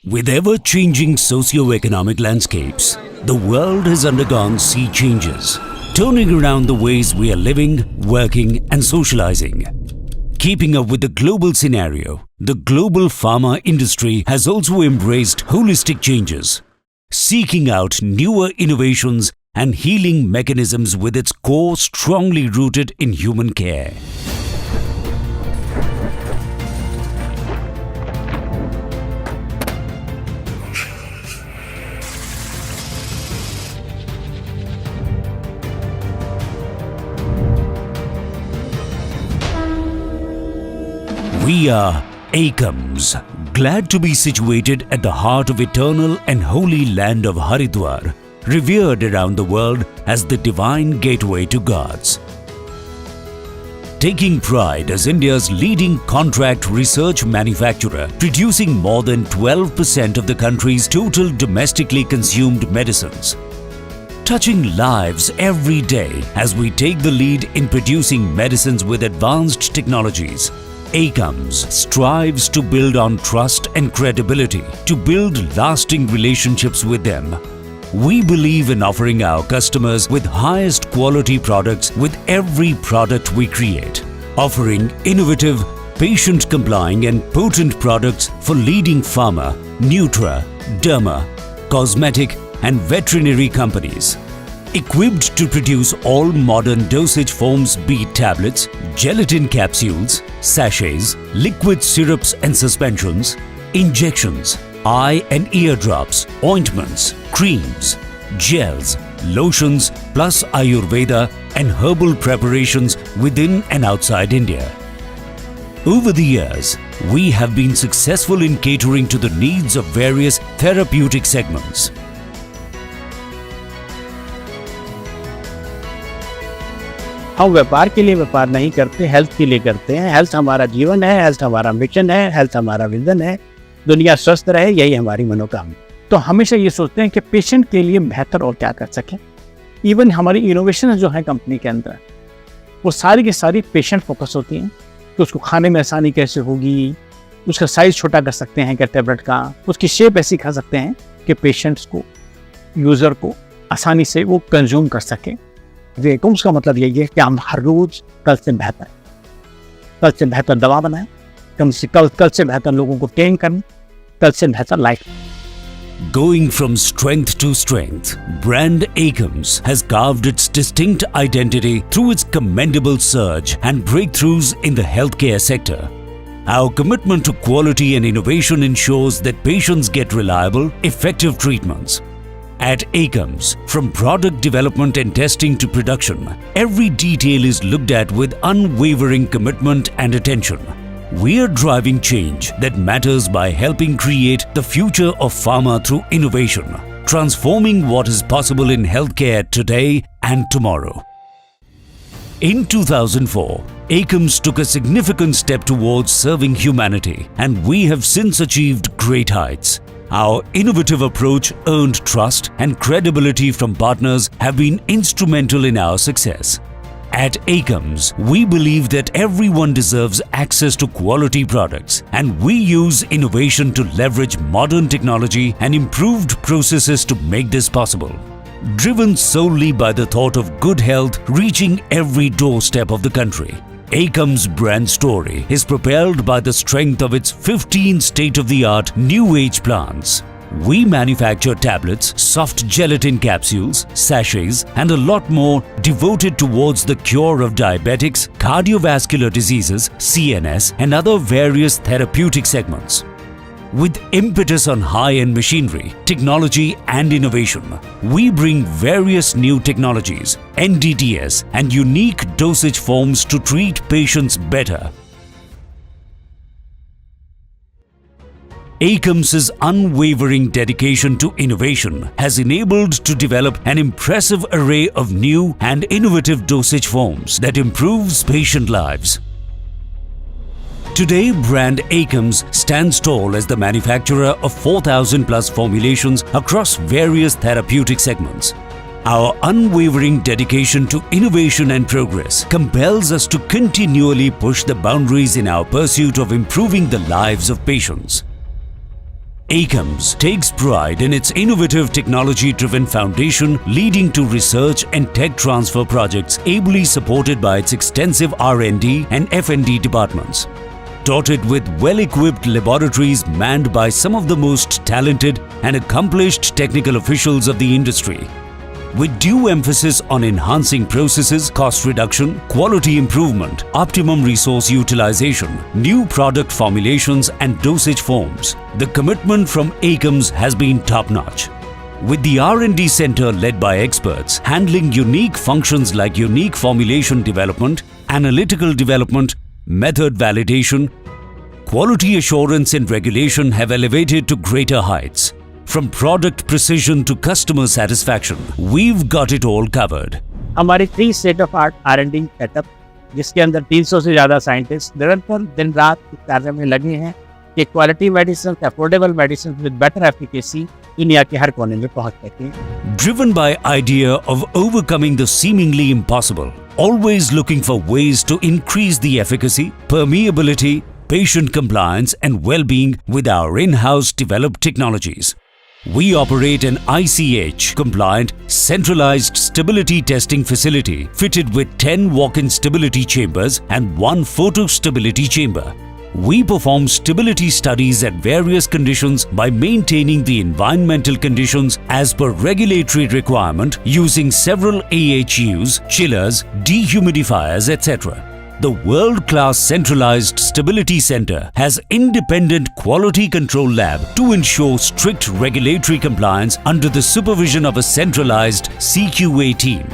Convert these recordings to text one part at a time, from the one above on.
With ever-changing socio-economic landscapes, the world has undergone sea changes, turning around the ways we are living, working and socializing. Keeping up with the global scenario, the global pharma industry has also embraced holistic changes, seeking out newer innovations and healing mechanisms with its core strongly rooted in human care. We are Akums, glad to be situated at the heart of eternal and holy land of Haridwar, revered around the world as the divine gateway to gods. Taking pride as India's leading contract research manufacturer, producing more than 12% of the country's total domestically consumed medicines. Touching lives every day as we take the lead in producing medicines with advanced technologies, Akums strives to build on trust and credibility to build lasting relationships with them. We believe in offering our customers with highest quality products with every product we create, offering innovative, patient-complying and potent products for leading pharma, nutra, derma, cosmetic and veterinary companies. Equipped to produce all modern dosage forms, be it tablets, gelatin capsules, sachets, liquid syrups and suspensions, injections, eye and ear drops, ointments, creams, gels, lotions, plus Ayurveda and herbal preparations within and outside India. Over the years, we have been successful in catering to the needs of various therapeutic segments. हम व्यापार के लिए व्यापार नहीं करते, health के लिए करते हैं। हेल्थ हमारा जीवन है, हेल्थ हमारा मिशन है, हेल्थ हमारा विजन है। दुनिया स्वस्थ रहे, यही हमारी मनोकामना। तो हमेशा ये सोचते हैं कि पेशेंट के लिए बेहतर और क्या कर सकें। इवन हमारी इनोवेशन जो है कंपनी के अंदर, वो सारी की सारी पेशेंट फोकस होती हैं कि उसको खाने में आसानी कैसे होगी, उसका साइज छोटा कर सकते हैं क्या टेबलेट का, उसकी शेप ऐसी खा सकते हैं कि पेशेंट्स को, यूज़र को आसानी से वो कंज्यूम कर सकें। एकम्स का मतलब यही है कि हम हर रोज कल से बेहतर दवा बनाएं, कल से बेहतर लोगों को ट्रेन करें, कल से बेहतर life. Going from strength to strength, brand Akums has carved its distinct identity through its commendable surge and breakthroughs in the healthcare sector. Our commitment to quality and innovation ensures that patients get reliable, effective treatments. At Akums, from product development and testing to production, every detail is looked at with unwavering commitment and attention. We are driving change that matters by helping create the future of pharma through innovation, transforming what is possible in healthcare today and tomorrow. In 2004, Akums took a significant step towards serving humanity, and we have since achieved great heights. Our innovative approach earned trust and credibility from partners have been instrumental in our success. At Akums, we believe that everyone deserves access to quality products, and we use innovation to leverage modern technology and improved processes to make this possible. Driven solely by the thought of good health reaching every doorstep of the country, Akums brand story is propelled by the strength of its 15 state-of-the-art new age plants. We manufacture tablets, soft gelatin capsules, sachets and a lot more devoted towards the cure of diabetics, cardiovascular diseases, CNS and other various therapeutic segments. With impetus on high-end machinery, technology and innovation, we bring various new technologies, NDTS and unique dosage forms to treat patients better. Akums' unwavering dedication to innovation has enabled to develop an impressive array of new and innovative dosage forms that improves patient lives. Today, brand Akums stands tall as the manufacturer of 4,000 plus formulations across various therapeutic segments. Our unwavering dedication to innovation and progress compels us to continually push the boundaries in our pursuit of improving the lives of patients. Akums takes pride in its innovative technology-driven foundation leading to research and tech transfer projects ably supported by its extensive R&D and F&D departments. Dotted with well-equipped laboratories manned by some of the most talented and accomplished technical officials of the industry. With due emphasis on enhancing processes, cost reduction, quality improvement, optimum resource utilization, new product formulations and dosage forms, the commitment from Akums has been top-notch. With the R&D center led by experts handling unique functions like unique formulation development, analytical development, method validation, quality assurance and regulation have elevated to greater heights. From product precision to customer satisfaction, we've got it all covered. हमारी 3 state of art R&D setup जिसके अंदर 300 से ज़्यादा scientist निरंतर दिन रात इस कार्य में लगे हैं कि quality medicine, affordable medicine with better efficacy दुनिया के हर कोने में पहुंच सके. Driven by idea of overcoming the seemingly impossible, always looking for ways to increase the efficacy, permeability, patient compliance and well-being with our in-house developed technologies. We operate an ICH-compliant, centralized stability testing facility fitted with 10 walk-in stability chambers and 1 photo stability chamber. We perform stability studies at various conditions by maintaining the environmental conditions as per regulatory requirement using several AHUs, chillers, dehumidifiers, etc. The world-class centralized stability center has independent quality control lab to ensure strict regulatory compliance under the supervision of a centralized CQA team.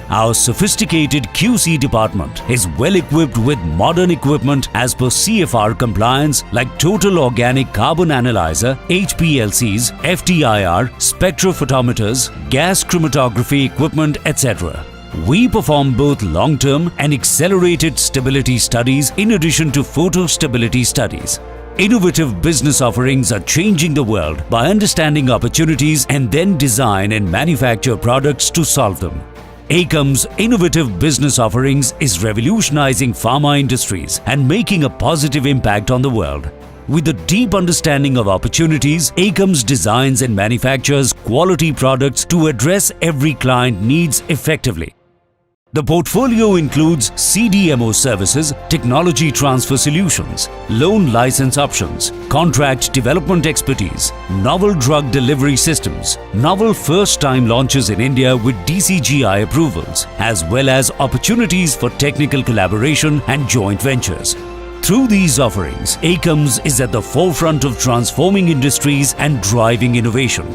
Our sophisticated QC department is well equipped with modern equipment as per CFR compliance like Total Organic Carbon Analyzer, HPLCs, FTIR, spectrophotometers, gas chromatography equipment, etc. We perform both long-term and accelerated stability studies in addition to photo stability studies. Innovative business offerings are changing the world by understanding opportunities and then design and manufacture products to solve them. Akums' innovative business offerings is revolutionizing pharma industries and making a positive impact on the world. With a deep understanding of opportunities, Akums designs and manufactures quality products to address every client needs effectively. The portfolio includes CDMO services, technology transfer solutions, loan license options, contract development expertise, novel drug delivery systems, novel first-time launches in India with DCGI approvals, as well as opportunities for technical collaboration and joint ventures. Through these offerings, Akums is at the forefront of transforming industries and driving innovation.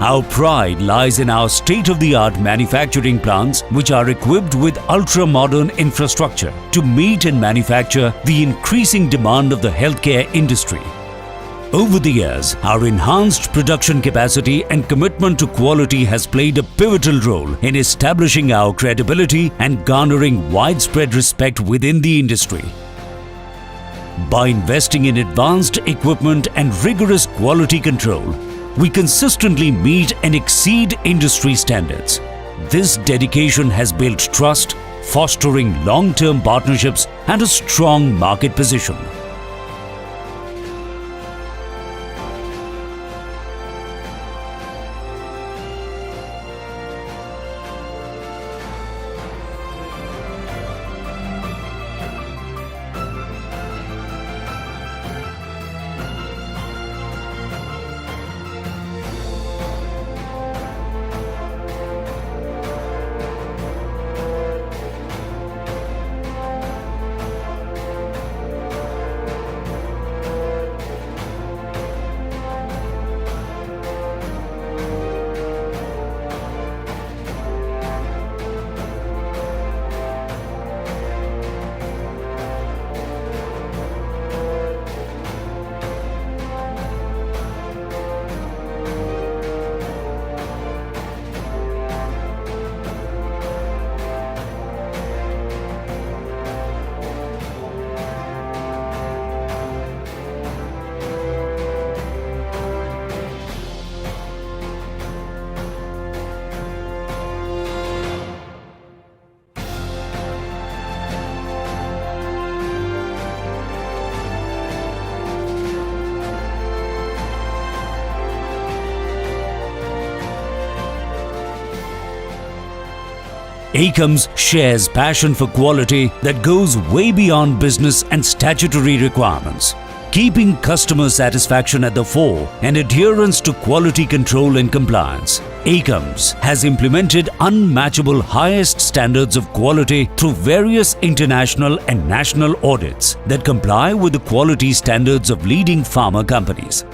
Our pride lies in our state-of-the-art manufacturing plants which are equipped with ultra-modern infrastructure to meet and manufacture the increasing demand of the healthcare industry. Over the years, our enhanced production capacity and commitment to quality has played a pivotal role in establishing our credibility and garnering widespread respect within the industry. By investing in advanced equipment and rigorous quality control, we consistently meet and exceed industry standards. This dedication has built trust, fostering long-term partnerships and a strong market position. Akums shares passion for quality that goes way beyond business and statutory requirements, keeping customer satisfaction at the fore and adherence to quality control and compliance. Akums has implemented unmatchable highest standards of quality through various international and national audits that comply with the quality standards of leading pharma companies.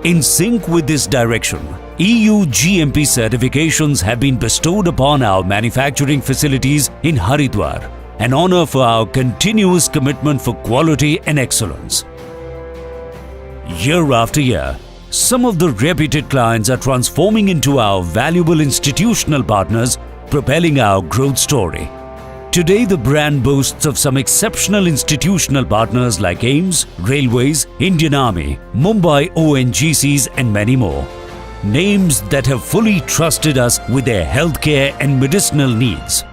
In sync with this direction, EU GMP certifications have been bestowed upon our manufacturing facilities in Haridwar, an honor for our continuous commitment for quality and excellence. Year after year, some of the reputed clients are transforming into our valuable institutional partners, propelling our growth story. Today, the brand boasts of some exceptional institutional partners like AIIMS, Railways, Indian Army, Mumbai ONGCs and many more. Names that have fully trusted us with their healthcare and medicinal needs.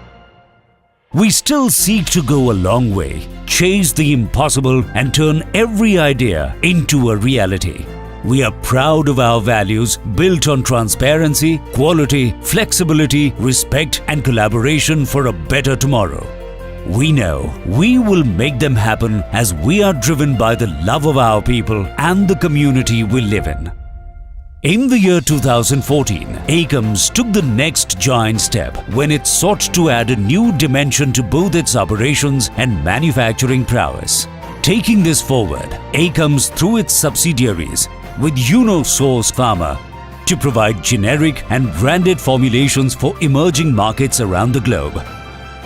We still seek to go a long way, chase the impossible and turn every idea into a reality. We are proud of our values built on transparency, quality, flexibility, respect and collaboration for a better tomorrow. We know we will make them happen as we are driven by the love of our people and the community we live in. In the year 2014, Akums took the next giant step when it sought to add a new dimension to both its operations and manufacturing prowess. Taking this forward, Akums through its subsidiaries with Source Pharma to provide generic and branded formulations for emerging markets around the globe.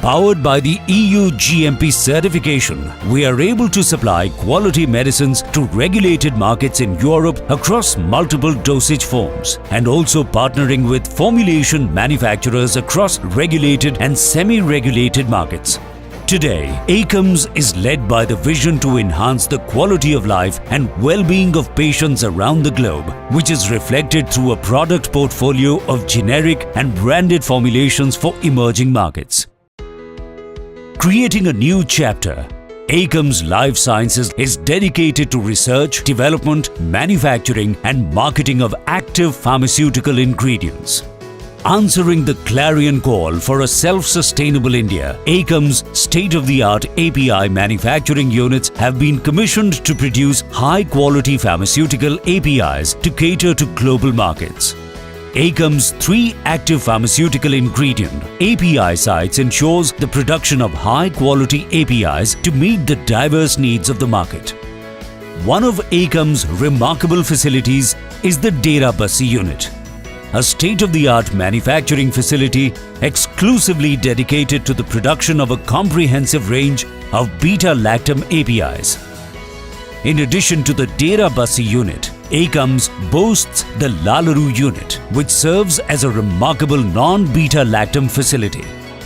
Powered by the EU GMP certification, we are able to supply quality medicines to regulated markets in Europe across multiple dosage forms and also partnering with formulation manufacturers across regulated and semi-regulated markets. Today, Akums is led by the vision to enhance the quality of life and well-being of patients around the globe, which is reflected through a product portfolio of generic and branded formulations for emerging markets. Creating a new chapter, Akums Life Sciences is dedicated to research, development, manufacturing and marketing of active pharmaceutical ingredients. Answering the clarion call for a self-sustainable India, Akums' state-of-the-art API manufacturing units have been commissioned to produce high-quality pharmaceutical APIs to cater to global markets. Akums' 3 active pharmaceutical ingredient API sites ensures the production of high-quality APIs to meet the diverse needs of the market. One of Akums' remarkable facilities is the Dera Bassi unit, a state-of-the-art manufacturing facility exclusively dedicated to the production of a comprehensive range of beta-lactam APIs. In addition to the Dera Bassi unit, Akums boasts the Lalaru unit, which serves as a remarkable non-beta-lactam facility.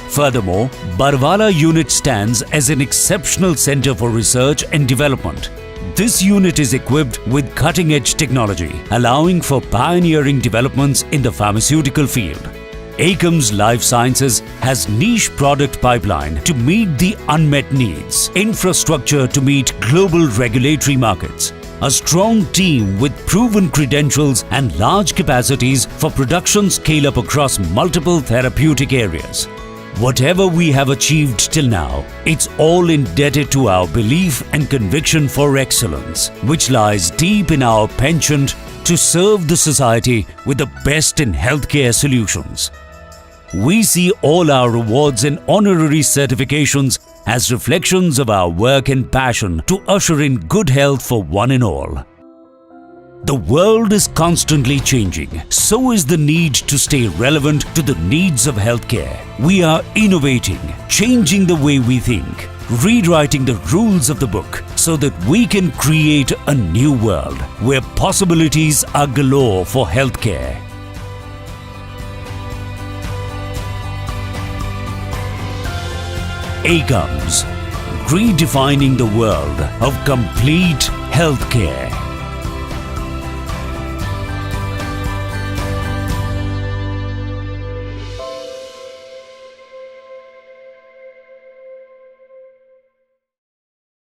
Furthermore, Barwala unit stands as an exceptional center for research and development. This unit is equipped with cutting-edge technology, allowing for pioneering developments in the pharmaceutical field. Akums Life Sciences has niche product pipeline to meet the unmet needs, infrastructure to meet global regulatory markets, a strong team with proven credentials and large capacities for production scale-up across multiple therapeutic areas. Whatever we have achieved till now, it's all indebted to our belief and conviction for excellence, which lies deep in our penchant to serve the society with the best in healthcare solutions. We see all our awards and honorary certifications as reflections of our work and passion to usher in good health for one and all. The world is constantly changing, so is the need to stay relevant to the needs of healthcare. We are innovating, changing the way we think, rewriting the rules of the book so that we can create a new world where possibilities are galore for healthcare. Akums, redefining the world of complete healthcare.